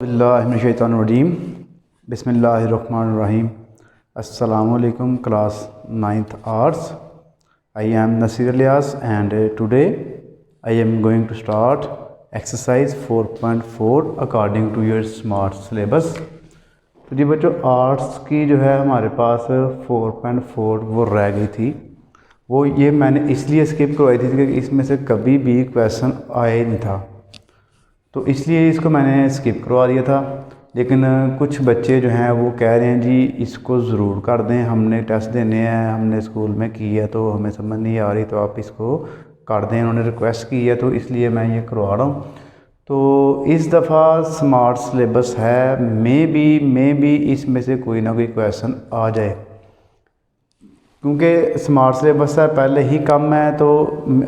बिस्मिल्लाहिर्रहमानिर्रहीम बिस्मिल्लाहिर्रहमानिर्रहीम। अस्सलामुअलैकुम class 9th arts. I am Nasir Ilyas and today I am going to start exercise 4.4 according to your smart syllabus। तो जी बच्चों, arts की जो है हमारे पास 4.4 वो रह गई थी। वो ये मैंने इसलिए स्किप करवाई थी क्योंकि इसमें से कभी भी क्वेश्चन आया नहीं था, तो इसलिए इसको मैंने स्किप करवा दिया था। लेकिन कुछ बच्चे जो हैं वो कह रहे हैं जी इसको ज़रूर कर दें, हमने टेस्ट देने हैं, हमने स्कूल में की है तो हमें समझ नहीं आ रही, तो आप इसको कर दें। उन्होंने रिक्वेस्ट की है तो इसलिए मैं ये करवा रहा हूँ। तो इस दफ़ा स्मार्ट सिलेबस है, मे बी इसमें से कोई ना कोई क्वेश्चन आ जाए, क्योंकि स्मार्ट सिलेबस है पहले ही कम है। तो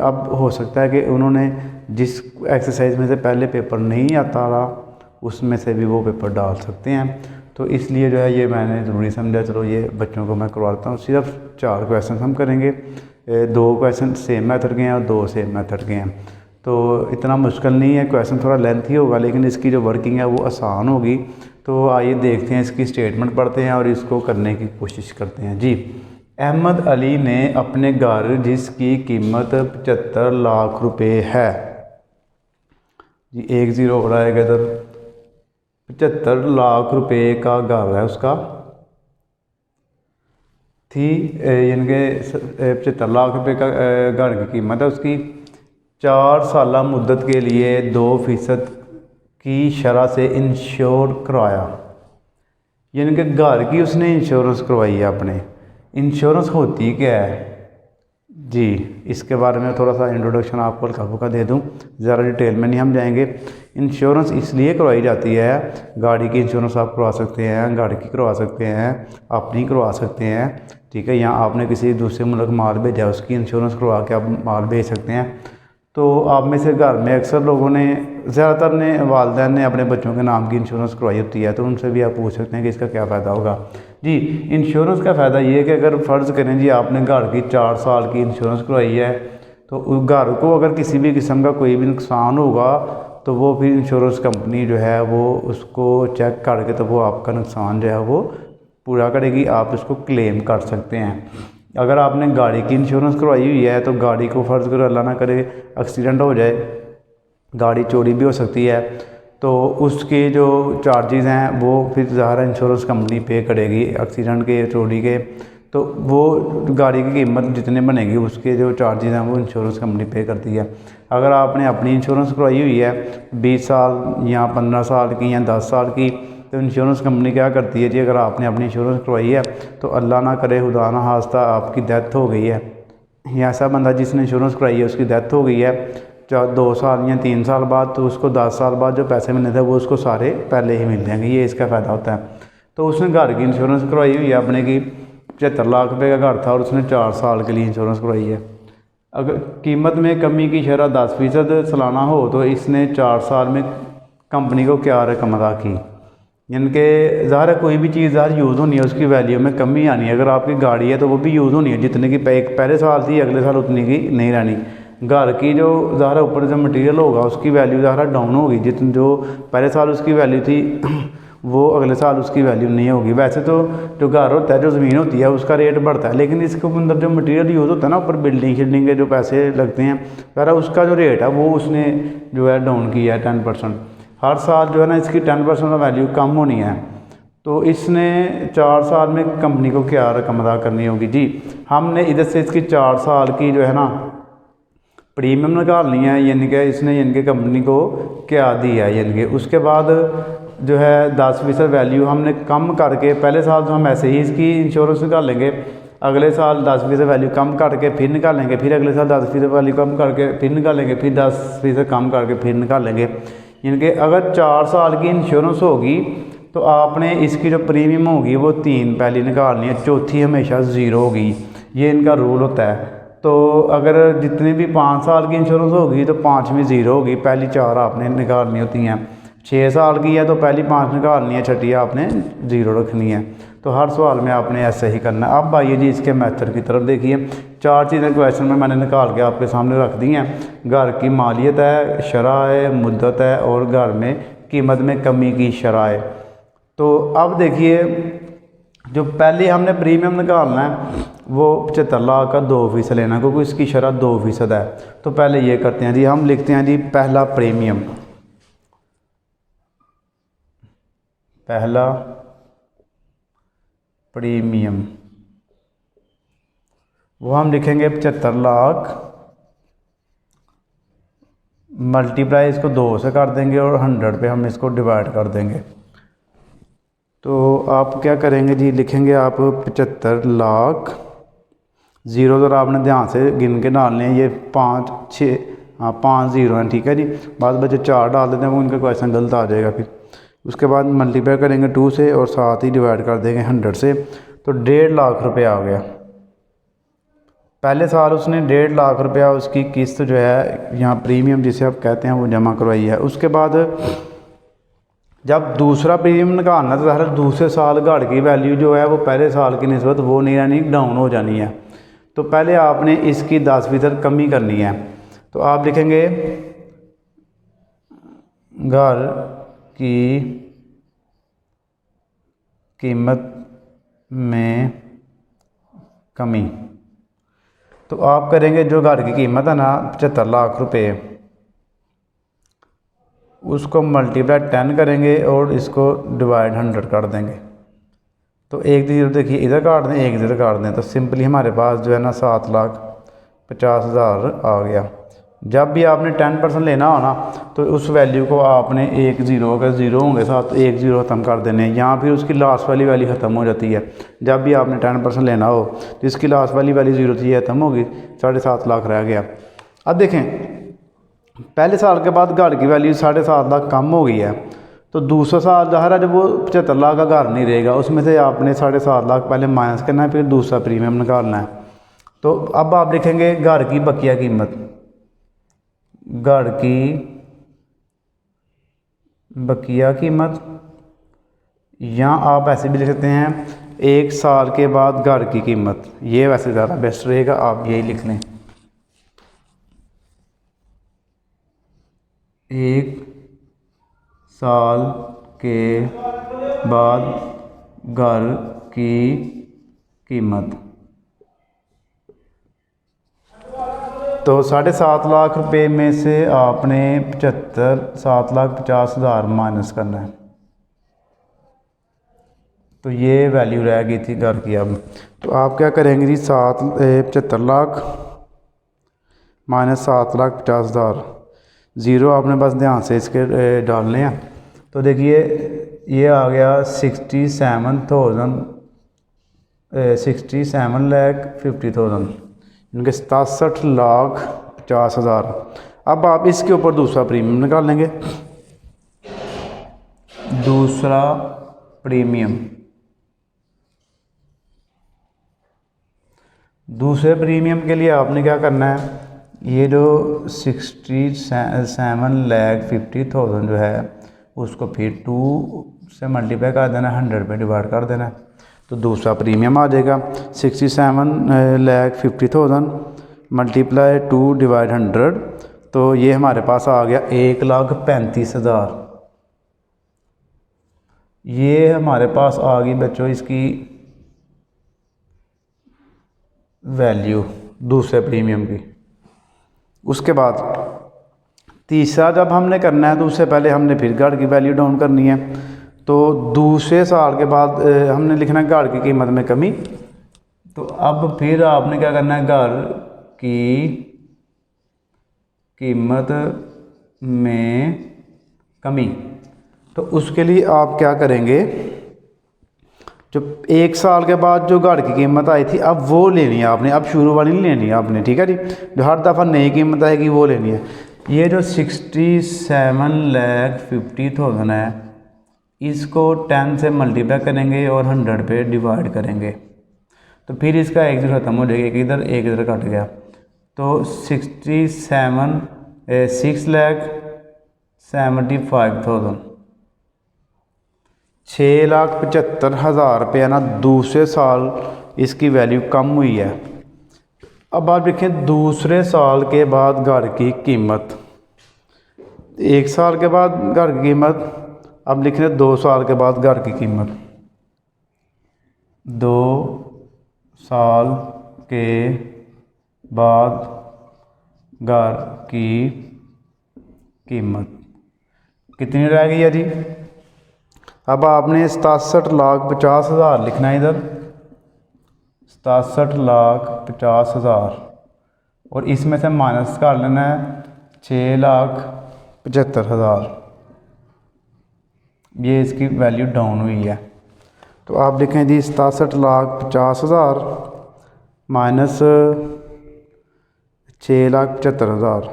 अब हो सकता है कि उन्होंने जिस एक्सरसाइज में से पहले पेपर नहीं आता रहा उसमें से भी वो पेपर डाल सकते हैं। तो इसलिए जो है ये मैंने ज़रूरी समझा, चलो ये बच्चों को मैं करवाता हूँ। सिर्फ 4 क्वेश्चन हम करेंगे, 2 क्वेश्चन सेम मेथड के हैं और 2 सेम मेथड के हैं। तो इतना मुश्किल नहीं है, क्वेश्चन थोड़ा लेंथी होगा लेकिन इसकी जो वर्किंग है वो आसान होगी। तो आइए देखते हैं, इसकी स्टेटमेंट पढ़ते हैं और इसको करने की कोशिश करते हैं। जी, अहमद अली ने अपने घर जिसकी कीमत 75 लाख रुपए है, जी 1 0 हो रहा है इधर, 75 लाख रुपए का घर है उसका थी, यानी कि 75 लाख रुपए का घर की कीमत है उसकी। 4 साल मुद्दत के लिए 2% की शरह से इंश्योर करवाया, यानी कि घर की उसने इंश्योरेंस करवाई है अपने। इंश्योरेंस होती क्या है जी, इसके बारे में थोड़ा सा इंट्रोडक्शन आपको हल्का फुल्का दे दूं, ज़्यादा डिटेल में नहीं हम जाएंगे। इंश्योरेंस इसलिए करवाई जाती है, गाड़ी की इंश्योरेंस आप करवा सकते हैं, गाड़ी की करवा सकते हैं, अपनी करवा सकते हैं, ठीक है। यहाँ आपने किसी दूसरे मुल्क माल भेजा उसकी इंश्योरेंस करवा के आप माल भेज सकते हैं। तो आप में से घर में अक्सर लोगों ने, ज़्यादातर ने, वालिदैन ने अपने बच्चों के नाम की इंश्योरेंस करवाई होती है, तो उनसे भी आप पूछ सकते हैं कि इसका क्या फ़ायदा होगा। जी, इंश्योरेंस का फ़ायदा ये है कि अगर फ़र्ज़ करें जी आपने घर की 4 साल की इंश्योरेंस करवाई है, तो उस घर को अगर किसी भी किस्म का कोई भी नुकसान होगा तो वो फिर इंश्योरेंस कंपनी जो है वो उसको चेक करके तो वो आपका नुकसान जो है वो पूरा करेगी, आप उसको क्लेम कर सकते हैं। अगर आपने गाड़ी की इंश्योरेंस करवाई हुई है तो गाड़ी को फ़र्ज़ करो अल्लाह ना करे एक्सीडेंट हो जाए, गाड़ी चोरी भी हो सकती है, तो उसके जो चार्जेस हैं वो फिर ज़ाहिर इंश्योरेंस कंपनी पे करेगी एक्सीडेंट के, चोरी के। तो वो गाड़ी की कीमत जितने बनेगी उसके जो चार्जेस हैं वो इंश्योरेंस कंपनी पे करती है। अगर आपने अपनी इंश्योरेंस करवाई हुई है 20 साल या 15 साल की या 10 साल की, तो इंश्योरेंस कंपनी क्या करती है जी, अगर आपने अपनी इंश्योरेंस करवाई है तो अल्लाह ना करे खुदा ना खास्ता आपकी डेथ हो गई है, या ऐसा बंदा जिसने इंश्योरेंस कराई है उसकी डेथ हो गई है 2 साल या 3 साल बाद, तो उसको 10 साल बाद जो पैसे मिलने थे वो उसको सारे पहले ही मिल जाएंगे। ये इसका फ़ायदा होता है। तो उसने घर की इंश्योरेंस करवाई हुई है अपने की, 75 लाख रुपए का घर था और उसने 4 साल के लिए इंश्योरेंस करवाई है। अगर कीमत में कमी की शरह 10% सालाना हो तो इसने 4 साल में कंपनी को क्या रकम अदा की, यानी कि ज़ाहिर है कोई भी चीज़ ज़ाहिर यूज़ होनी है, उसकी वैल्यू में कमी आनी है। अगर आपकी गाड़ी है तो वो भी यूज़ होनी है, जितने की पहले साल थी अगले साल उतनी की नहीं रहनी। घर की जो ज़ाहिर ऊपर जो मटेरियल होगा उसकी वैल्यू ज़ाहिर डाउन होगी, जितनी जो पहले साल उसकी वैल्यू थी वो अगले साल उसकी वैल्यू नहीं होगी। वैसे तो जो घर होता है, जो ज़मीन होती है उसका रेट बढ़ता है, लेकिन इसके अंदर जो मटेरियल यूज़ होता है ना, ऊपर बिल्डिंग शिल्डिंग के जो पैसे लगते हैं ज़ाहिर उसका जो रेट है वो उसने जो है डाउन किया है 10%। हर साल जो है ना इसकी 10% वैल्यू कम होनी है। तो इसने 4 साल में कंपनी को क्या रकम अदा करनी होगी जी, हमने इधर से इसकी 4 साल की जो है ना प्रीमियम निकालनी है, यानी कि इसने यानी कि कंपनी को क्या दी है, यानी कि उसके बाद जो है 10% वैल्यू हमने कम करके, पहले साल तो हम ऐसे ही इसकी इंश्योरेंस निकालेंगे, अगले साल 10% वैल्यू कम करके फिर निकालेंगे, फिर अगले साल 10% वैल्यू कम करके फिर निकालेंगे, फिर 10% कम करके फिर निकालेंगे। यानी कि अगर 4 साल की इंश्योरेंस होगी तो आपने इसकी जो प्रीमियम होगी वो 3 पहली निकालनी है, चौथी हमेशा 0 होगी, ये इनका रूल होता है। तो अगर जितनी भी 5 साल की इंश्योरेंस होगी तो 5वीं 0 होगी, पहली 4 आपने निकालनी होती हैं। 6 साल की है तो पहली 5 निकालनी है, छठी आपने 0 रखनी है। तो हर सवाल में आपने ऐसे ही करना है। अब आइए जी इसके मेथड की तरफ देखिए। 4 चीज़ें क्वेश्चन में मैंने निकाल के आपके सामने रख दी हैं। घर की मालियत है, शरह है, मुद्दत है और घर में कीमत में कमी की शरह है। तो अब देखिए, जो पहले हमने प्रीमियम निकालना है वो 75 लाख का 2% लेना है, क्योंकि इसकी शरह 2% है। तो पहले ये करते हैं जी, हम लिखते हैं जी पहला प्रीमियम, पहला प्रीमियम वो हम लिखेंगे 75 लाख, मल्टीप्लाई इसको 2 से कर देंगे और 100 पे हम इसको डिवाइड कर देंगे। तो आप क्या करेंगे जी, लिखेंगे आप 75 लाख, ज़ीरो ज़रा आपने ध्यान से गिन के डालने हैं, ये 5 6 हाँ 5 ज़ीरो हैं, ठीक है जी। बाद बच्चे 4 डाल देते हैं, वो उनका क्वेश्चन गलत आ जाएगा फिर। उसके बाद मल्टीप्लाई करेंगे 2 से और साथ ही डिवाइड कर देंगे 100 से, तो 1.5 लाख रुपये आ गया। पहले साल उसने 1.5 लाख रुपया उसकी किस्त जो है यहाँ प्रीमियम जिसे आप कहते हैं वो जमा करवाई है। उसके बाद जब दूसरा प्रीमियम निकालना तो हर दूसरे साल गाड़ी की वैल्यू जो है वो पहले साल की निस्बत वो नहीं रहनी, डाउन हो जानी है। तो पहले आपने इसकी 10% कमी करनी है। तो आप लिखेंगे घर की कीमत में कमी। तो आप करेंगे जो घर की कीमत है ना 75 लाख रुपए, उसको मल्टीप्लाई 10 करेंगे और इसको डिवाइड 100 कर देंगे। तो एक ज़ीरो देखिए इधर काट दें, एक इधर काट दें, तो सिंपली हमारे पास जो है ना 7,50,000 आ गया। जब भी आपने 10% लेना हो ना तो उस वैल्यू को आपने एक ज़ीरो, अगर ज़ीरो होंगे साथ तो एक ज़ीरो ख़त्म कर देने, यहाँ फिर उसकी लास्ट वाली वैल्यू ख़त्म हो जाती है। जब भी आपने 10% लेना हो तो इसकी लास्ट वाली वैल्यू ज़ीरो थी, ख़त्म होगी, 7.5 लाख रह गया। अब देखें, पहले साल के बाद घर की वैल्यू 7.5 लाख कम हो गई है, तो दूसरा साल ज़ाहिर है जब वो 75 लाख का घर नहीं रहेगा, उसमें से आपने 7.5 लाख पहले माइनस करना है, फिर दूसरा प्रीमियम निकालना है। तो अब आप लिखेंगे घर की बकिया कीमत, घर की बकिया कीमत, या आप ऐसे भी लिख सकते हैं 1 साल के बाद घर की कीमत, ये वैसे ज़्यादा बेस्ट रहेगा, आप यही लिख लें। 1 साल के बाद घर की कीमत। तो 7.5 लाख रुपए में से आपने 7,50,000 माइनस करना है, तो ये वैल्यू रह गई थी घर की। अब तो आप क्या करेंगे जी, 75 लाख माइनस 7,50,000, ज़ीरो आपने बस ध्यान से इसके डालने हैं। तो देखिए ये आ गया 67,50,000, इनके 67,50,000। अब आप इसके ऊपर दूसरा प्रीमियम निकाल लेंगे। दूसरा प्रीमियम, दूसरे प्रीमियम के लिए आपने क्या करना है, ये जो 67,50,000 जो है उसको फिर 2 से मल्टीप्लाई कर देना, 100 पे डिवाइड कर देना, तो दूसरा प्रीमियम आ जाएगा 67,50,000 मल्टीप्लाई 2 डिवाइड 100, तो ये हमारे पास आ गया 1,35,000। ये हमारे पास आ गई बच्चों इसकी वैल्यू दूसरे प्रीमियम की। उसके बाद तीसरा जब हमने करना है तो उससे पहले हमने फिर गाड़ की वैल्यू डाउन करनी है। तो दूसरे साल के बाद हमने लिखना है गाड़ की कीमत में कमी। तो अब फिर आपने क्या करना है, गाड़ की कीमत में कमी। तो उसके लिए आप क्या करेंगे, जो 1 साल के बाद जो गाड़ की कीमत आई थी अब वो लेनी है आपने, अब शुरू वाली नहीं लेनी है आपने, ठीक है जी। जो हर दफ़ा नई कीमत आएगी वो लेनी है। ये जो 67,50,000 है इसको 10 से मल्टीप्लाई करेंगे और 100 पे डिवाइड करेंगे, तो फिर इसका एक ज़ीरो ख़त्म हो जाएगा, एक इधर कट गया। तो 6,75,000 6,75,000 रुपये ना दूसरे साल इसकी वैल्यू कम हुई है। अब आप देखें दूसरे साल के बाद घर की कीमत, 1 साल के बाद घर की कीमत अब लिख रहे 2 साल के बाद घर की कीमत, 2 साल के बाद घर की कीमत कितनी रह गई है जी। अब आपने 67,50,000 लिखना है इधर, 67,50,000 और इसमें से माइनस कर लेना है 6,75,000। ये इसकी वैल्यू डाउन हुई है। तो आप लिखें जी 67,50,000 माइनस 6,75,000।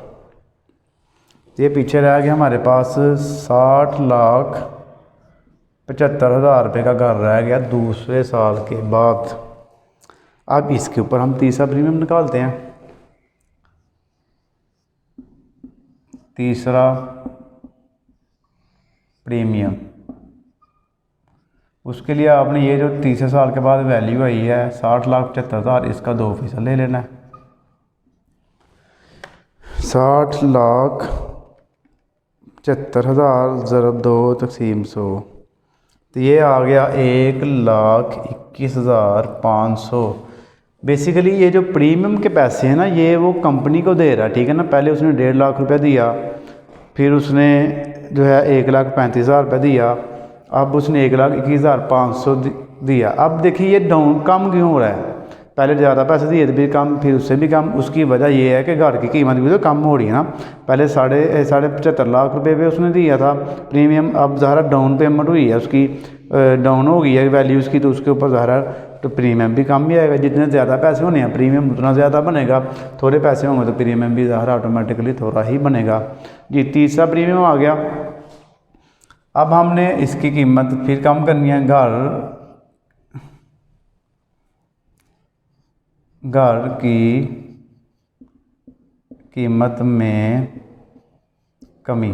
ये पीछे रह गया हमारे पास 60,75,000 रुपये का घर रह गया दूसरे साल के बाद। अब इसके ऊपर हम तीसरा प्रीमियम निकालते हैं। तीसरा प्रीमियम, उसके लिए आपने ये जो तीसरे साल के बाद वैल्यू आई है 60,75,000, इसका 2% ले लेना है। 60,75,000 ज़रब 2 तक़सीम 100, तो ये आ गया 1,21,500। बेसिकली ये जो प्रीमियम के पैसे हैं ना, ये वो कंपनी को दे रहा है, ठीक है ना। पहले उसने 1.5 लाख रुपये दिया, फिर उसने जो है 1,35,000 रुपये दिया, अब उसने 1,21,500 दिया। अब देखिए ये डाउन कम क्यों हो रहा है, पहले ज़्यादा पैसे दिए थे भी कम, फिर उससे भी कम। उसकी वजह ये है कि घर की कीमत भी तो कम हो रही है ना। पहले 75 लाख रुपये पे उसने दिया था प्रीमियम, अब ज़्यादा डाउन पेमेंट हुई है उसकी, डाउन हो गई है वैल्यू उसकी, तो उसके ऊपर ज़्यादा तो प्रीमियम भी कम ही आएगा। जितने ज़्यादा पैसे होने हैं प्रीमियम उतना ज़्यादा बनेगा, थोड़े पैसे होंगे तो प्रीमियम भी ज़्यादा ऑटोमेटिकली थोड़ा ही बनेगा जी। तीसरा प्रीमियम आ गया। अब हमने इसकी कीमत फिर कम करनी है, घर की कीमत में कमी।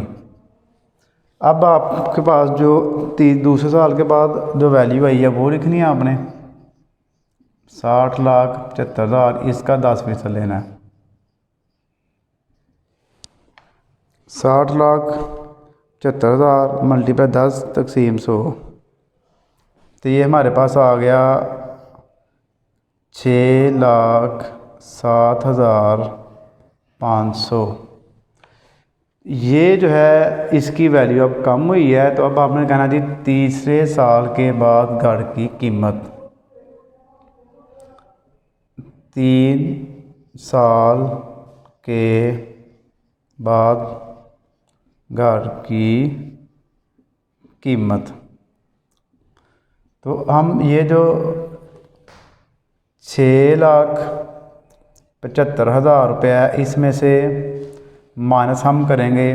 अब आपके पास जो दूसरे साल के बाद जो वैल्यू आई है वो लिखनी है आपने, 60,75,000, इसका 10% लेना है। 60,75,000 मल्टीप्लाई 10 तक़सीम 100, तो ये हमारे पास आ गया 6,07,500। ये जो है इसकी वैल्यू अब कम हुई है, तो अब आपने कहना जी तीसरे साल के बाद घर की कीमत, 3 साल के बाद घर की कीमत। तो हम ये जो 6,75,000 रुपये है, इसमें से माइनस हम करेंगे,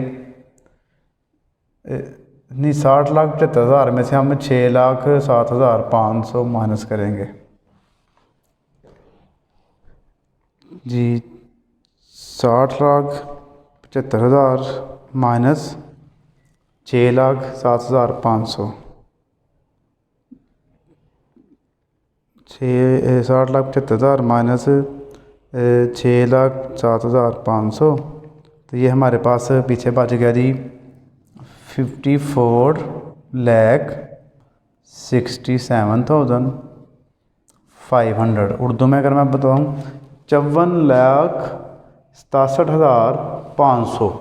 नहीं 60,75,000 में से हम 6,07,500 माइनस करेंगे जी। 60,75,000 माइनस 6,07,500, 60,75,000 माइनस 6,07,500, तो ये हमारे पास पीछे बच गया जी 54,67,500। उर्दू में अगर मैं बताऊँ 54,67,500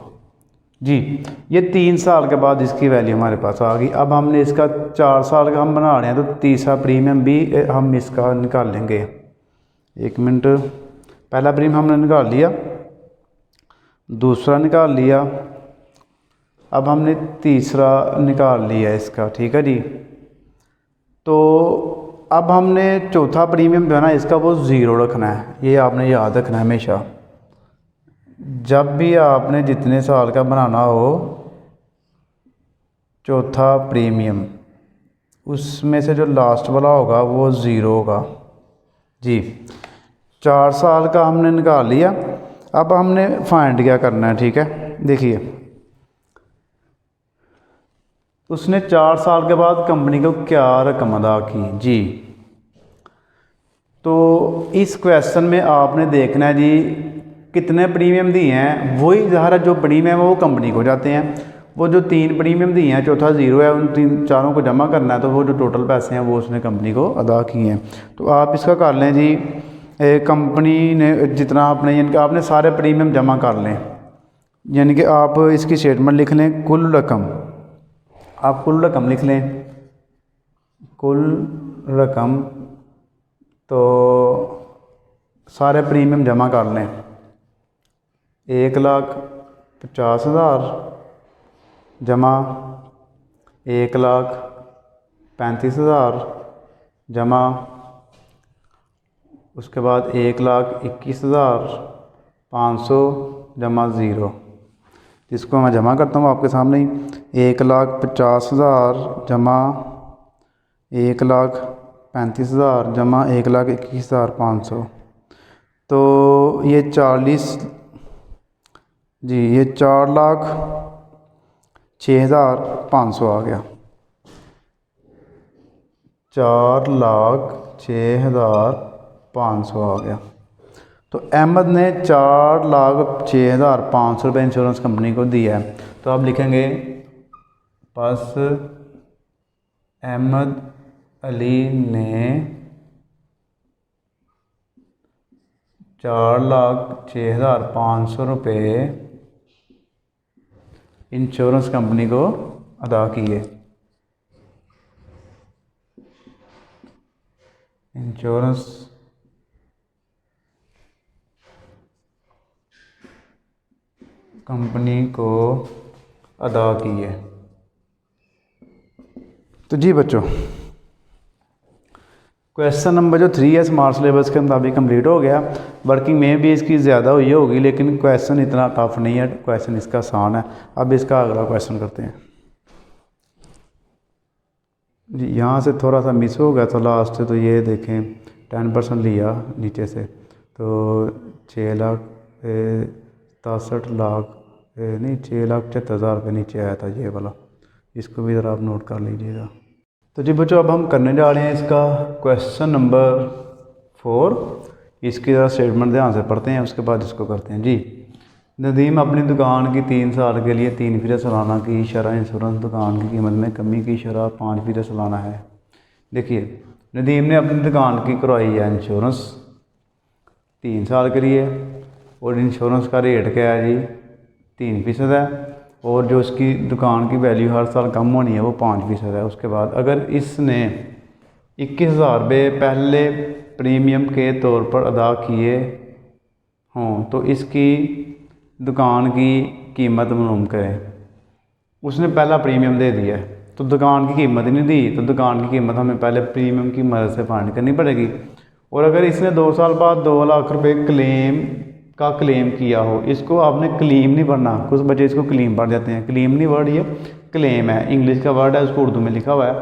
जी। ये 3 साल के बाद इसकी वैल्यू हमारे पास आ गई। अब हमने इसका 4 साल का हम बना रहे हैं, तो तीसरा प्रीमियम भी हम इसका निकाल लेंगे। 1 मिनट, पहला प्रीमियम हमने निकाल लिया, दूसरा निकाल लिया, अब हमने तीसरा निकाल लिया इसका, ठीक है जी। तो अब हमने चौथा प्रीमियम जो है ना इसका वो 0 रखना है, ये आपने याद रखना है हमेशा। जब भी आपने जितने साल का बनाना हो चौथा प्रीमियम, उसमें से जो लास्ट वाला होगा वो 0 होगा जी। 4 साल का हमने निकाल लिया, अब हमने फाइंड क्या करना है, ठीक है। देखिए उसने 4 साल के बाद कंपनी को क्या रकम अदा की जी। तो इस क्वेश्चन में आपने देखना है जी कितने प्रीमियम दिए हैं, वही ज़ाहिर जो प्रीमियम है वो कंपनी को जाते हैं, वो जो 3 प्रीमियम दिए हैं, चौथा ज़ीरो है, उन चारों को जमा करना है, तो वो जो टोटल पैसे हैं वो उसने कंपनी को अदा किए हैं। तो आप इसका कर लें जी, कंपनी ने जितना आपने यानी कि आपने सारे प्रीमियम जमा कर लें, यानी कि आप इसकी स्टेटमेंट लिख लें, कुल रकम, आप कुल रकम लिख लें, कुल रकम, तो सारे प्रीमियम जमा कर लें, 1,50,000 जमा 1,35,000 जमा, उसके बाद 1,21,500 जमा ज़ीरो, जिसको मैं जमा करता हूँ आपके सामने ही, 1,50,000 जमा 1,35,000 जमा 1,21,500, तो ये 40 जी, ये 4,06,500 आ गया, 4,06,500 आ गया। तो अहमद ने 4,06,500 रुपये इंश्योरेंस कंपनी को दिया है। तो आप लिखेंगे बस अहमद अली ने 4,06,500 रुपये इंश्योरेंस कंपनी को अदा किए। इंश्योरेंस कंपनी को अदा किए। तो जी बच्चों, क्वेश्चन नंबर जो 3 है स्मार्ट सिलेबस के मुताबिक कंप्लीट हो गया। वर्किंग में भी इसकी ज़्यादा हुई होगी, लेकिन क्वेश्चन इतना टफ नहीं है, क्वेश्चन इसका आसान है। अब इसका अगला क्वेश्चन करते हैं जी। यहाँ से थोड़ा सा मिस हो गया था लास्ट से, तो ये देखें 10% लिया नीचे से, तो 6,67,00,000 नहीं 6,76,000 रुपये नीचे आया था ये वाला, इसको भी ज़रा आप नोट कर लीजिएगा। तो जी बच्चों, अब हम करने जा रहे हैं इसका क्वेश्चन नंबर 4। इसकी ज़रा स्टेटमेंट ध्यान से पढ़ते हैं, उसके बाद इसको करते हैं जी। नदीम अपनी दुकान की 3 साल के लिए 3% सालाना की शरह इंश्योरेंस दुकान की कीमत में कमी की शरह 5% सालाना है। देखिए, नदीम ने अपनी दुकान की करवाई है इंश्योरेंस 3 साल के लिए, और इंश्योरेंस का रेट क्या है जी 3% है, और जो उसकी दुकान की वैल्यू हर साल कम होनी है वो 5% है। उसके बाद अगर इसने 21,000 रुपये पहले प्रीमियम के तौर पर अदा किए हों तो इसकी दुकान की कीमत मालूम करें। उसने पहला प्रीमियम दे दिया है तो दुकान की कीमत नहीं दी, तो दुकान की कीमत हमें पहले प्रीमियम की मदद से फाइंड करनी पड़ेगी। और अगर इसने 2 साल बाद 2 लाख रुपए क्लेम किया हो, इसको आपने क्लेम नहीं पढ़ना, कुछ बच्चे इसको क्लेम पढ़ जाते हैं। क्लेम नहीं वर्ड, ये क्लेम है, इंग्लिश का वर्ड है, उसको उर्दू में लिखा हुआ है।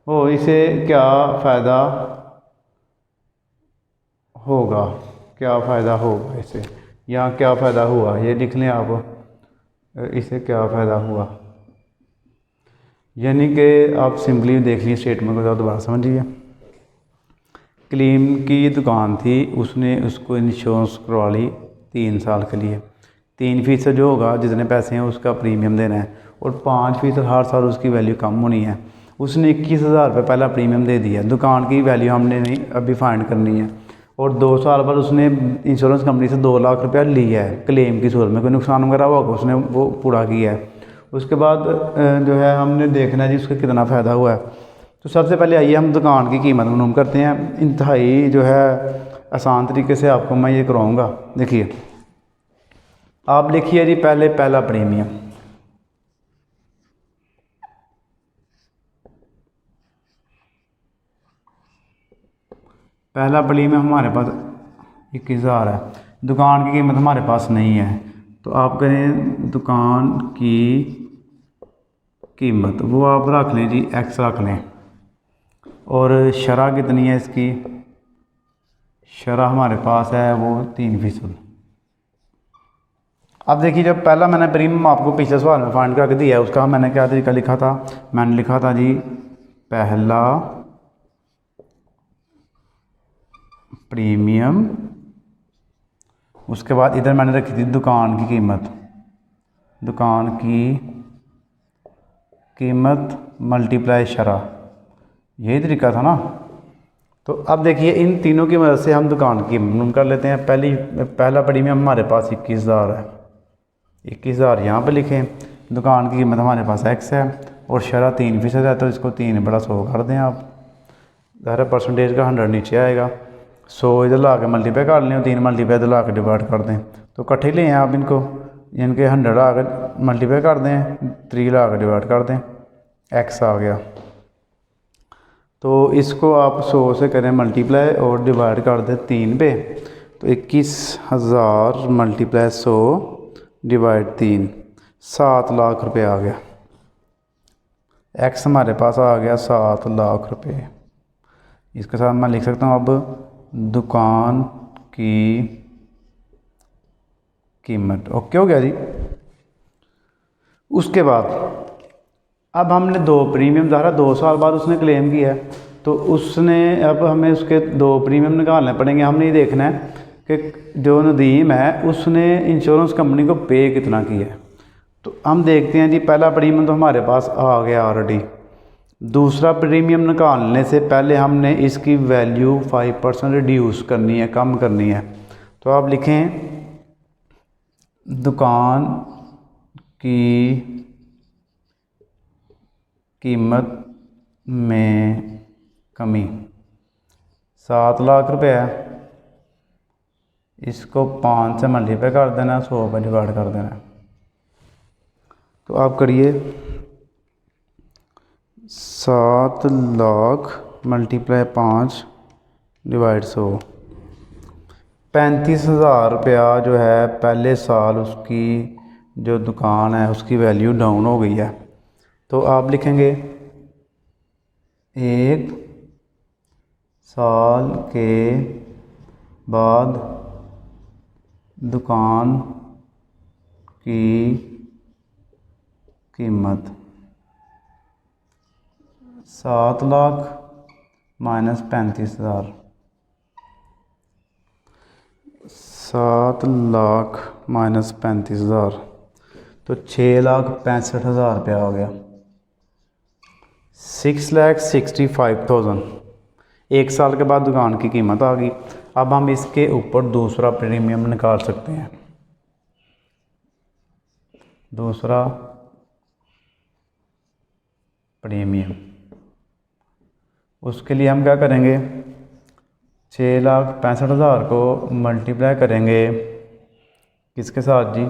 वो इसे क्या फ़ायदा होगा, क्या फ़ायदा होगा इसे, या क्या फ़ायदा हुआ, ये लिख लें आप, इसे क्या फ़ायदा हुआ। यानी कि आप सिंपली देख लीजिए स्टेटमेंट को, दोबारा समझिए। क्लेम की दुकान थी, उसने उसको इंश्योरेंस करवा ली 3 साल के लिए, 3% जो होगा जितने पैसे हैं उसका प्रीमियम देना है, और 5% हर साल उसकी वैल्यू कम होनी है। उसने 21,000 रुपये पहला प्रीमियम दे दिया, दुकान की वैल्यू हमने नहीं अभी फाइंड करनी है, और 2 साल बाद उसने इंश्योरेंस कंपनी से 2 लाख रुपया लिया है क्लेम की सूरत में, कोई नुकसान वगैरह हुआ उसने वो पूरा किया है। उसके बाद जो है हमने देखना है जी उसका कितना फ़ायदा हुआ है। तो सबसे पहले आइए हम दुकान की कीमत मालूम करते हैं। इंतहाई जो है आसान तरीके से आपको मैं ये करवाऊँगा। देखिए, आप लिखिए जी पहले पहला प्रीमियम, पहला प्रीमियम हमारे पास 21,000 है, दुकान की कीमत हमारे पास नहीं है, तो आप करें दुकान की कीमत, वो आप रख लें जी x रख लें, और शरह कितनी है इसकी, शरह हमारे पास है वो 3%। अब देखिए, जब पहला मैंने प्रीमियम आपको पिछले सवाल में फाइंड करके दिया है, उसका मैंने क्या तरीका लिखा था, मैंने लिखा था जी पहला प्रीमियम, उसके बाद इधर मैंने रखी थी दुकान की कीमत, दुकान की कीमत मल्टीप्लाई शरा, यही तरीका था ना। तो अब देखिए इन तीनों की मदद से हम दुकान की कीमत कर लेते हैं। पहला प्रीमियम हमारे पास 21,000 है, 21,000 यहाँ पर लिखें। दुकान की कीमत हमारे पास x है और शरा 3% है, तो इसको 3/100 कर दें आप। ज़ाहिर परसेंटेज का 100 नीचे आएगा। 100 इधर ला के मल्टीप्लाई कर लें और 3 मल्टीप्लाई इधर ला के डिवाइड कर दें। तो इकट्ठे लें आप इनको, इनके 100 ला के मल्टीप्लाई कर दें, 3 ला के डिवाइड कर दें, x आ गया। तो इसको आप 100 से करें मल्टीप्लाई और डिवाइड कर दें 3 पे, तो 21,000 मल्टीप्लाई 100 डिवाइड 3, 7 लाख रुपये आ गया। x हमारे पास आ गया 7 लाख रुपये। इसके साथ मैं लिख सकता हूँ अब दुकान की कीमत। ओके हो गया जी। उसके बाद अब हमने 2 प्रीमियम ज़ाहिर 2 साल बाद उसने क्लेम किया है, तो उसने अब हमें उसके 2 प्रीमियम निकालने पड़ेंगे। हमने ये देखना है कि जो नदीम है उसने इंश्योरेंस कंपनी को पे कितना किया है। तो हम देखते हैं जी, पहला प्रीमियम तो हमारे पास आ गया ऑलरेडी। दूसरा प्रीमियम निकालने से पहले हमने इसकी वैल्यू 5% रिड्यूस करनी है, कम करनी है। तो आप लिखें दुकान की कीमत में कमी 7 लाख रुपये है, इसको 5 से मल्टीप्लाई कर देना, 100 पर डिवाइड कर देना। तो आप करिए 7 लाख मल्टीप्लाई 5 डिवाइड 100, 35,000 रुपया जो है पहले साल उसकी जो दुकान है उसकी वैल्यू डाउन हो गई है। तो आप लिखेंगे 1 साल के बाद दुकान की कीमत 7 लाख माइनस 35,000, 7 लाख माइनस 35,000, तो 6,65,000 रुपया हो गया। 6,65,000 1 साल के बाद दुकान की कीमत आ गई। अब हम इसके ऊपर दूसरा प्रीमियम निकाल सकते हैं। दूसरा प्रीमियम, उसके लिए हम क्या करेंगे, 6,65,000 को मल्टीप्लाई करेंगे किसके साथ जी,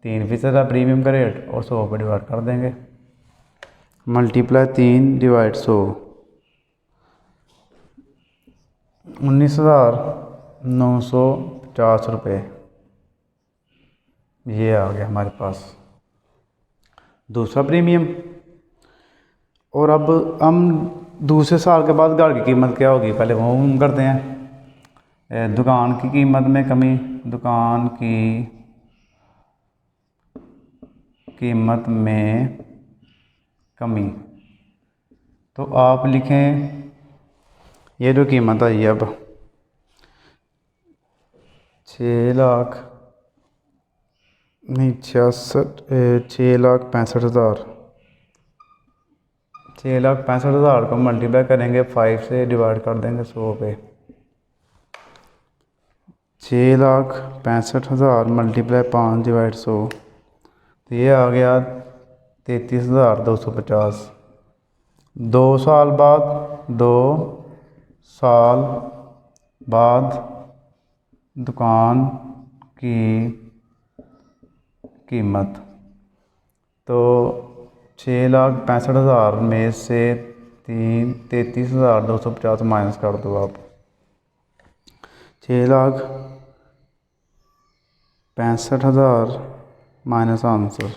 3% है प्रीमियम का रेट, और 100 पर डिवाइड कर देंगे। मल्टीप्लाई 3 डिवाइड 100, 19,950 रुपये, ये आ गया हमारे पास दूसरा प्रीमियम। और अब हम दूसरे साल के बाद गाड़ी की कीमत क्या होगी पहले वो हम करते हैं। दुकान की कीमत में कमी, दुकान की कीमत में कमी, तो आप लिखें ये जो कीमत आई अब 6,65,000, 6,65,000 को मल्टीप्लाई करेंगे 5 से, डिवाइड कर देंगे 100 पे। 6,65,000 मल्टीप्लाई 5 डिवाइड 100, तो ये आ गया 33,250। 2 साल बाद दुकान की कीमत, तो 6,65,000 में से 33,250 माइनस कर दो आप, 6,65,000 माइनस आंसर,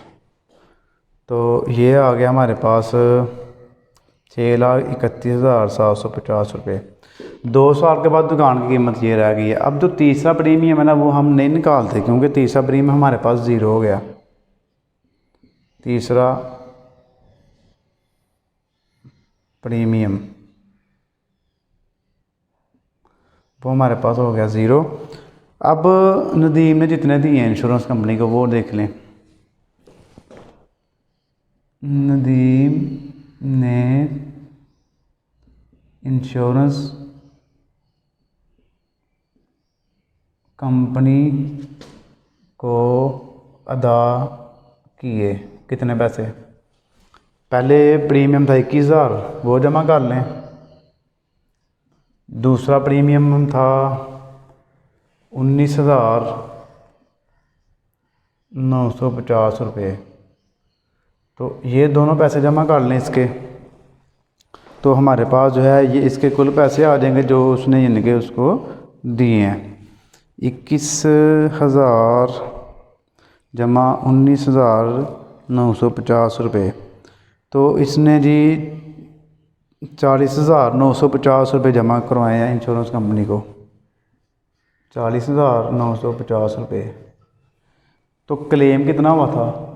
तो ये आ गया हमारे पास 6,31,750 रुपये। 2 साल के बाद दुकान की कीमत ये रह गई है। अब जो तीसरा प्रीमियम है ना वो हम नहीं निकालते, क्योंकि तीसरा प्रीमियम हमारे पास 0 हो गया। तीसरा प्रीमियम वो हमारे पास हो गया 0। अब नदीम ने जितने दिए इंश्योरेंस कंपनी को वो देख लें। नदीम ने इंश्योरेंस कंपनी को अदा किए कितने पैसे। पहले प्रीमियम था 21,000, वो जमा कर लें। दूसरा प्रीमियम था 19,950 रुपये। तो ये दोनों पैसे जमा कर लें इसके, तो हमारे पास जो है ये इसके कुल पैसे आ जाएंगे जो उसने यानी कि उसको दिए हैं। 21,000 जमा 19,950 रुपये। तो इसने जी 40,950 रुपये जमा करवाए हैं इंश्योरेंस कंपनी को। 40,950 रुपये। तो क्लेम कितना हुआ था?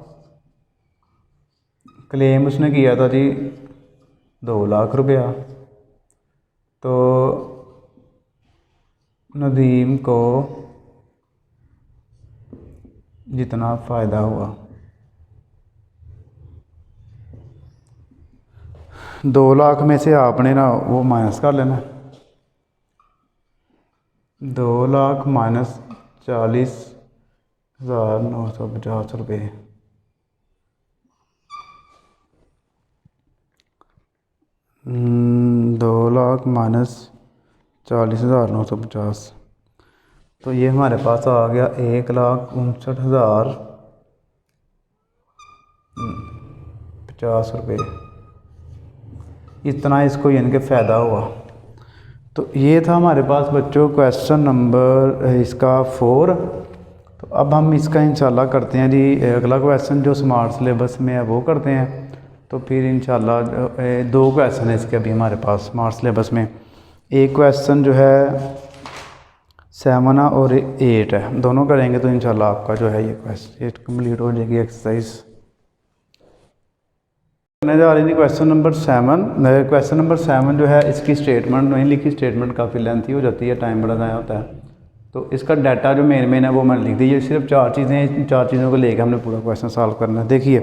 क्लेम उसने किया था जी 2 लाख रुपया। तो नदीम को जितना फ़ायदा हुआ 2 लाख में से आपने ना वो माइनस कर लेना। 2 लाख माइनस 40,950 रुपये। 2 लाख माइनस 40,950। तो ये हमारे पास आ गया 1,59,050 रुपये। इतना इसको यानी कि फ़ायदा हुआ। तो ये था हमारे पास बच्चों क्वेश्चन नंबर इसका 4। तो अब हम इसका इंशाल्लाह करते हैं जी अगला क्वेश्चन जो स्मार्ट सिलेबस में है वो करते हैं। तो फिर इंशाल्लाह 2 क्वेश्चन है इसके अभी हमारे पास स्मार्ट सिलेबस में। एक क्वेश्चन जो है 7 और 8 है, दोनों करेंगे तो इंशाल्लाह आपका जो है ये क्वेश्चन 8 कम्प्लीट हो जाएगी एक्सरसाइज। करने जा रही थी क्वेश्चन नंबर 7। क्वेश्चन नंबर 7 जो है इसकी स्टेटमेंट नहीं लिखी, स्टेटमेंट काफ़ी लेंथी हो जाती है, टाइम बड़ा ज़ाया होता है। तो इसका डाटा जो मेन है वो मैंने लिख दी। ये सिर्फ 4 चीज़ें, 4 चीज़ों को लेकर हमने पूरा क्वेश्चन सॉल्व करना है। देखिए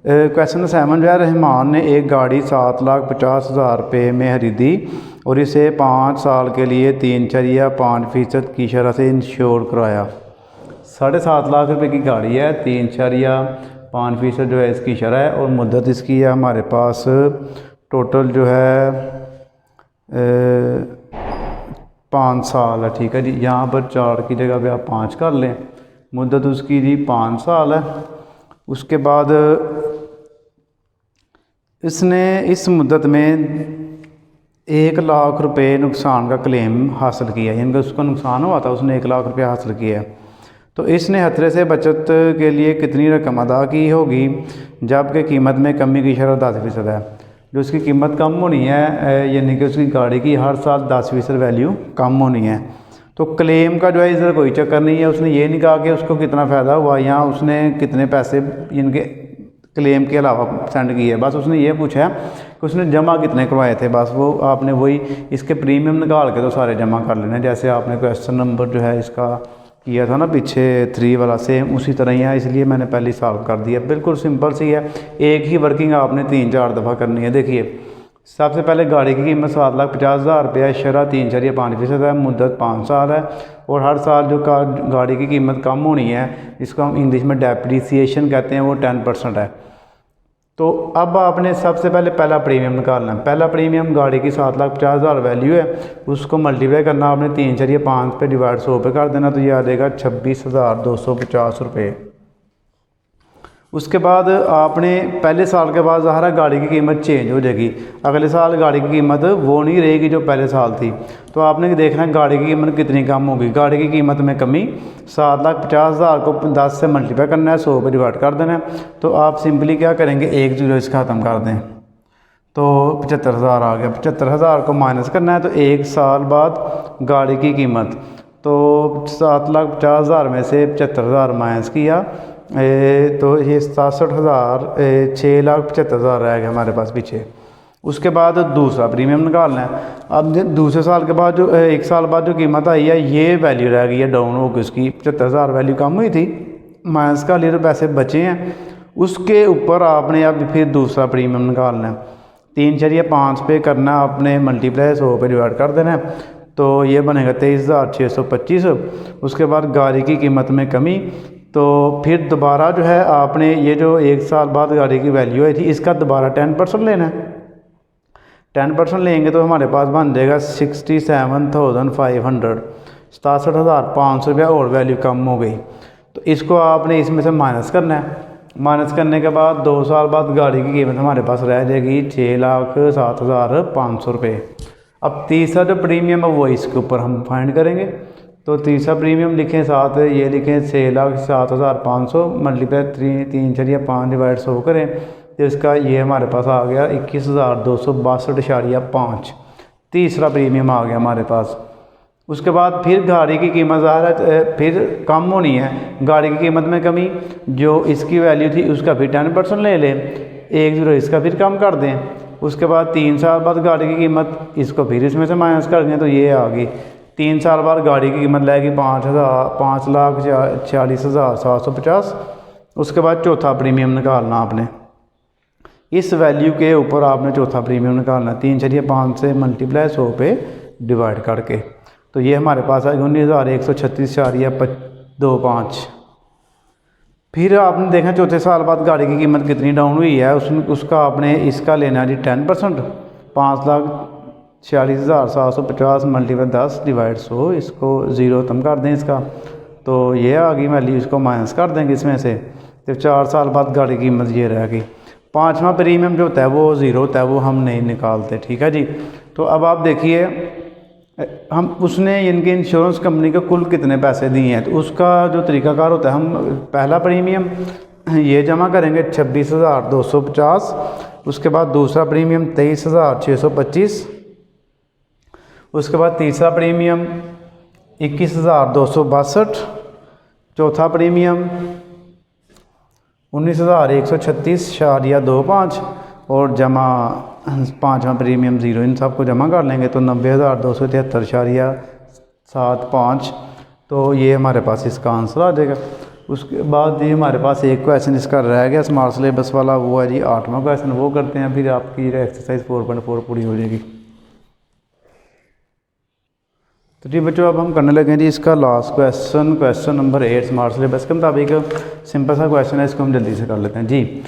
क्वेश्चन 7 जो है, रहमान ने एक गाड़ी 7,50,000 रुपये में खरीदी और इसे 5 साल के लिए 3.5% की शरह से इंश्योर करवाया। 7.5 लाख रुपए की गाड़ी है, 3.5% जो है इसकी शरह है और मुद्दत इसकी है हमारे पास टोटल जो है 5 साल है। ठीक है जी, यहाँ पर 4 की जगह पे आप 5 कर लें। मुद्दत उसकी जी 5 साल है। उसके बाद इसने इस मुद्दत में 1 लाख रुपए नुकसान का क्लेम हासिल किया, यानी कि उसका नुकसान हुआ था, उसने 1 लाख रुपये हासिल किया। तो इसने खतरे से बचत के लिए कितनी रकम अदा की होगी जबकि कीमत में कमी की शरह 10% है। जो उसकी कीमत कम होनी है यानी कि उसकी गाड़ी की हर साल 10% वैल्यू कम होनी है। तो क्लेम का जो है इधर कोई चक्कर नहीं है। उसने ये नहीं कहा कि उसको कितना फ़ायदा हुआ या उसने कितने पैसे इनके क्लेम के अलावा सेंड किए, बस उसने ये पूछा है कि उसने जमा कितने करवाए थे। बस वो आपने वही इसके प्रीमियम निकाल के तो सारे जमा कर लेने, जैसे आपने क्वेश्चन नंबर जो है इसका किया था ना पीछे 3 वाला, सेम उसी तरह ही है, इसलिए मैंने पहले सॉल्व कर दिया। बिल्कुल सिंपल सी है, एक ही वर्किंग आपने 3-4 दफ़ा करनी है। देखिए सबसे पहले गाड़ी की कीमत 7,50,000 रुपये है, शरह 3.5% है, मुद्दत 5 साल है और हर साल जो गाड़ी की कीमत कम होनी है इसको हम इंग्लिश में डेप्रिसिएशन कहते हैं, वो 10% है। तो अब आपने सबसे पहले पहला प्रीमियम निकालना है। पहला प्रीमियम गाड़ी की 7,50,000 वैल्यू है, उसको मल्टीप्लाई करना आपने 3.5 पे डिवाइड 100 पे कर देना, तो ये आ जाएगा 26,250 रुपये। उसके बाद आपने पहले साल के बाद ज़ाहिर है गाड़ी की कीमत चेंज हो जाएगी, अगले साल गाड़ी की कीमत वो नहीं रहेगी जो पहले साल थी। तो आपने देखना है गाड़ी की कीमत कितनी कम होगी। गाड़ी की कीमत में कमी 7,50,000 को 10 से मल्टीप्लाई करना है, 100 पे डिवाइड कर देना है। तो आप सिंपली क्या करेंगे, 1 जीरो इसका ख़त्म कर दें तो 75,000 आ गया। 75,000 को माइनस करना है तो 1 साल बाद गाड़ी की कीमत, तो 7,50,000 में से 75,000 माइनस किया तो ये 67,000 6,75,000 रह गया हमारे पास पीछे। उसके बाद दूसरा प्रीमियम निकालना है। अब दूसरे साल के बाद जो 1 साल बाद जो कीमत आई है ये वैल्यू रह गई है, डाउन हो गई उसकी, 75,000 वैल्यू कम हुई थी, माइनस का लिए तो पैसे बचे हैं उसके ऊपर आपने अब फिर दूसरा प्रीमियम निकालना है। 3.5 पे करना है आपने, मल्टीप्लाई 100 पे डिवाइड कर देना है, तो ये बनेगा 23,625। उसके बाद गाड़ी की कीमत में कमी, तो फिर दोबारा जो है आपने ये जो 1 साल बाद गाड़ी की वैल्यू आई थी इसका दोबारा 10% लेना है। 10% लेंगे तो हमारे पास बन जाएगा 67,500, 67,500 रुपया और वैल्यू कम हो गई। तो इसको आपने इसमें से माइनस करना है। माइनस करने के बाद 2 साल बाद गाड़ी की कीमत हमारे पास रह जाएगी 6,07,500 रुपये। अब तीसरा जो प्रीमियम है वो इसके ऊपर हम फाइंड करेंगे। तो तीसरा प्रीमियम लिखें साथ, ये लिखें 6,07,500 मल्टीप्लाई 3.5 डिवाइड 100 करें, तो इसका ये हमारे पास आ गया 21,262.5। तीसरा प्रीमियम आ गया हमारे पास। उसके बाद फिर गाड़ी की कीमत ज़ाहिर फिर कम होनी है, गाड़ी की कीमत में कमी, जो इसकी वैल्यू थी उसका फिर 10% ले लें, 10 इसका फिर कम कर दें। उसके बाद 3 साल बाद गाड़ी की कीमत, इसको फिर इसमें से माइनस कर दें, तो ये आ गई 3 साल बाद गाड़ी की कीमत लगेगी 5,40,750। उसके बाद चौथा प्रीमियम निकालना आपने, इस वैल्यू के ऊपर आपने चौथा प्रीमियम निकालना 3.5 से मल्टीप्लाई 100 पे डिवाइड करके, तो ये हमारे पास आएगा 19,136.25। फिर आपने देखा चौथे साल बाद गाड़ी की कीमत कितनी डाउन हुई है, उसका आपने इसका लेना है जी 10%, 5,46,750 मल्टीप्लाई 10 डिवाइड 100, इसको 0 खत्म कर दें इसका, तो ये आ गई वैल्यू, इसको माइनस कर देंगे इसमें से, तो 4 साल बाद गाड़ी की कीमत ये रह गई। पाँचवा प्रीमियम जो होता है वो 0 होता है, वो हम नहीं निकालते, ठीक है जी। तो अब आप देखिए हम उसने इनके इंश्योरेंस कंपनी को कुल कितने पैसे दिए हैं, तो उसका जो तरीकाकार होता है, हम पहला प्रीमियम ये जमा करेंगे 26,250, उसके बाद दूसरा प्रीमियम 23,625, उसके बाद तीसरा प्रीमियम 21,262, चौथा प्रीमियम 19,136.25 और जमा पाँचवा प्रीमियम 0, इन सबको जमा कर लेंगे तो 90,273.75। तो ये हमारे पास इसका आंसर आ जाएगा। उसके बाद ये हमारे पास एक क्वेश्चन इसका रह गया स्मार्ट सिलेबस वाला, वो है जी 8वां क्वेश्चन, वो करते हैं, फिर आपकी एक्सरसाइज 4.4 पूरी हो जाएगी। तो जी बच्चों अब हम करने लगे जी इसका last question, question number 8 smart syllabus के मुताबिक सिंपल सा क्वेश्चन है, इसको हम जल्दी से कर लेते हैं जी।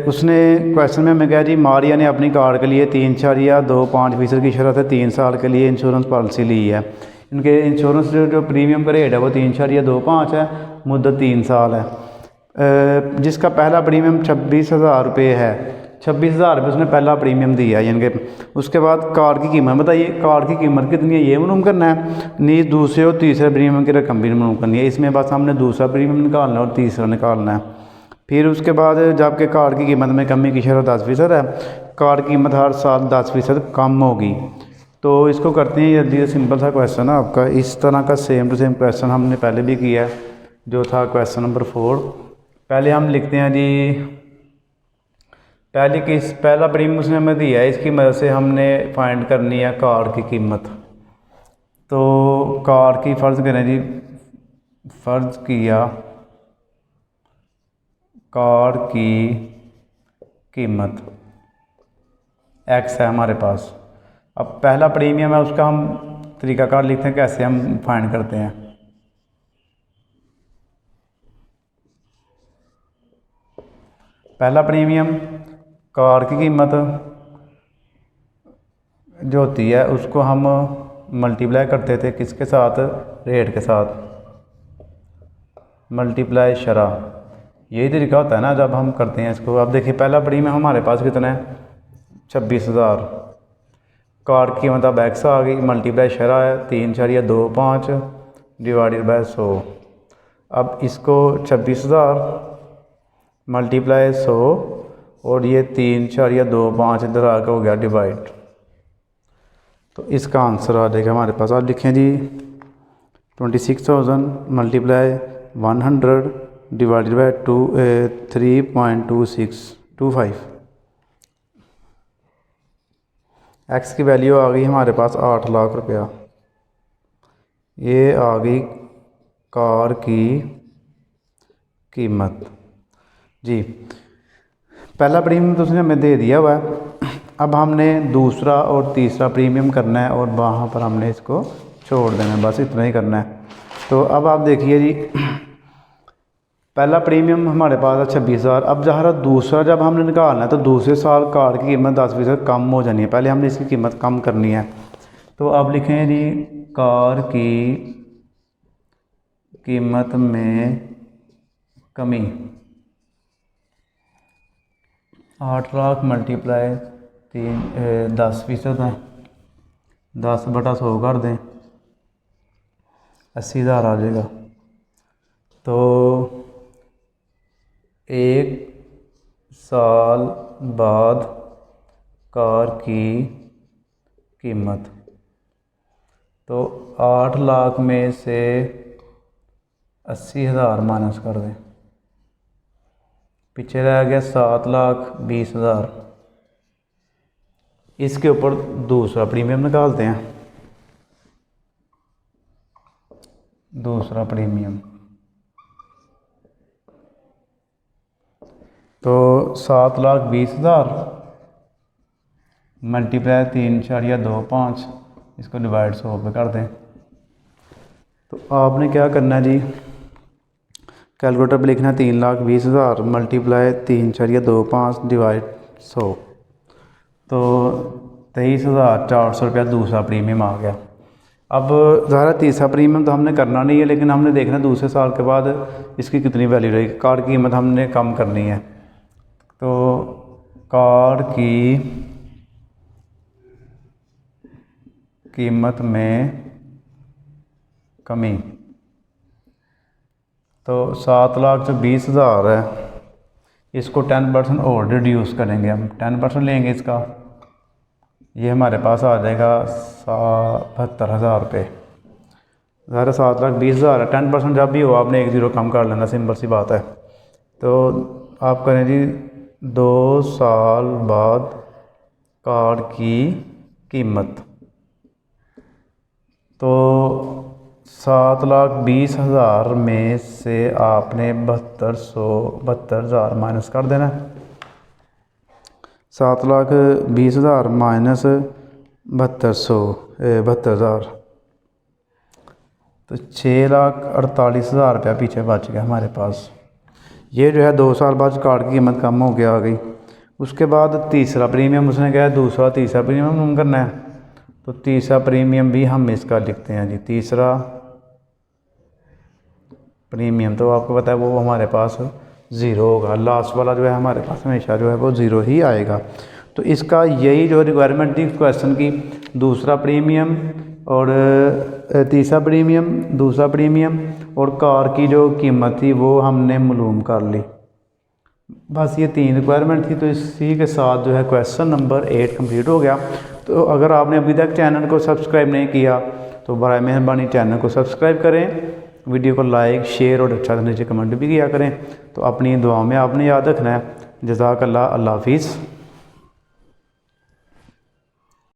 उसने क्वेश्चन में हमें कहा जी मारिया ने अपनी कार के लिए 3.25% की शरत है 3 साल के लिए इंश्योरेंस पॉलिसी ली है। इनके इंश्योरेंस जो प्रीमियम का रेट है वो 3.25 है, मुद्दत 3 साल है, जिसका पहला प्रीमियम 26,000 रुपये है। 26,000 रुपये उसने पहला प्रीमियम दिया है, यानी कि उसके बाद कार की कीमत बताइए, कार की कीमत कितनी है ये मालूम करना है, नहीं दूसरे और तीसरे प्रीमियम की रकम भी मालूम करनी है। इसमें बस हमने दूसरा प्रीमियम निकालना है और तीसरा निकालना है। फिर उसके बाद जबकि कार की कीमत में कमी की शरत 10% है, कार की कीमत हर साल 10% कम होगी। तो इसको करते हैं जल्दी से, सिंपल सा क्वेश्चन है आपका, इस तरह का सेम टू सेम क्वेश्चन हमने पहले भी किया है, जो था क्वेश्चन नंबर 4। पहले हम लिखते हैं जी, पहला प्रीमियम उसने हमें दिया है, इसकी मदद से हमने फाइंड करनी है कार की कीमत। तो कार की फ़र्ज़ करें जी, फ़र्ज़ किया कार की कीमत x है हमारे पास। अब पहला प्रीमियम है, उसका हम तरीकाकार लिखते हैं कैसे हम फाइंड करते हैं। पहला प्रीमियम कार की कीमत जो होती है उसको हम मल्टीप्लाई करते थे किसके साथ, रेट के साथ, मल्टीप्लाई शरा, यही तरीका होता है ना जब हम करते हैं इसको। अब देखिए पहला प्रीमियम हमारे पास कितना है 26,000, कार की कीमत अब x आ गई, मल्टीप्लाई शरा है 3.25 डिवाइडेड बाय 100। अब इसको 26,000 मल्टीप्लाई 100 और ये 3.25 इधर आकर हो गया डिवाइड, तो इसका आंसर आ जाएगा हमारे पास। आप लिखें जी 26,000 मल्टीप्लाई 100 डिवाइडेड बाय 3.2625। एक्स की वैल्यू आ गई हमारे पास 8 लाख रुपया। ये आ गई कार की कीमत। जी। पहला प्रीमियम तो उसने हमें दे दिया हुआ है, अब हमने दूसरा और तीसरा प्रीमियम करना है और वहाँ पर हमने इसको छोड़ देना है, बस इतना ही करना है। तो अब आप देखिए जी, पहला प्रीमियम हमारे पास है 26,000। अब जहाँ दूसरा जब हमने निकालना है तो दूसरे साल कार की कीमत 10% कम हो जानी है, पहले हमने इसकी कीमत कम करनी है। तो अब लिखें जी, कार की कीमत में कमी 8 लाख मल्टीप्लाई 10% है, 10/100 कर दें, 80,000 आ जाएगा। तो 1 साल बाद कार की कीमत, तो 8 लाख में से 80,000 माइनस कर दें, पीछे रह गया 7,20,000। इसके ऊपर दूसरा प्रीमियम निकालते हैं। दूसरा प्रीमियम तो 7,20,000 मल्टीप्लाई 3.25, इसको डिवाइड 100 पे कर दें। तो आपने क्या करना है जी, कैलकुलेटर पर लिखना है 3,20,000 मल्टीप्लाई 3.25 डिवाइड 100, तो 23,400 रुपया दूसरा प्रीमियम आ गया। अब ज़ाहिर तीसरा प्रीमियम तो हमने करना नहीं है, लेकिन हमने देखना दूसरे साल के बाद इसकी कितनी वैल्यू रहेगी, कार की कीमत हमने कम करनी है। तो कार की कीमत में कमी, तो 7,20,000 है, इसको 10% और रिड्यूस करेंगे, हम 10% लेंगे इसका, ये हमारे पास आ जाएगा 72,000 रुपये। ज़ाहिर 7,20,000 है, 10% जब भी हो आपने 1 ज़ीरो कम कर लेना, सिंपल सी बात है। तो आप करें जी, 2 साल बाद कार की कीमत, तो 7,20,000 में से आपने 72,000 माइनस कर देना। 7,20,000 माइनस 72,000, तो 6,48,000 रुपया पीछे बच गया हमारे पास। ये जो है 2 साल बाद कार की कीमत कम हो गया आ गई। उसके बाद तीसरा प्रीमियम उसने कहा दूसरा तीसरा प्रीमियम हम करना है, तो तीसरा प्रीमियम भी हम इसका लिखते हैं जी। तीसरा प्रीमियम तो आपको पता है वो हमारे पास 0 होगा, लास्ट वाला जो है हमारे पास हमेशा जो है वो 0 ही आएगा। तो इसका यही जो रिक्वायरमेंट थी क्वेश्चन की, दूसरा प्रीमियम और तीसरा प्रीमियम, दूसरा प्रीमियम और कार की जो कीमत थी वो हमने मालूम कर ली। बस ये 3 रिक्वायरमेंट थी। तो इसी के साथ जो है क्वेश्चन नंबर 8 कंप्लीट हो गया। तो अगर आपने अभी तक चैनल को सब्सक्राइब नहीं किया तो बड़ा मेहरबानी चैनल को सब्सक्राइब करें, वीडियो को लाइक शेयर और अच्छा नीचे कमेंट भी किया करें। तो अपनी दुआओं में आपने याद रखना है। जज़ाकल्लाह, अल्लाह हाफिज़।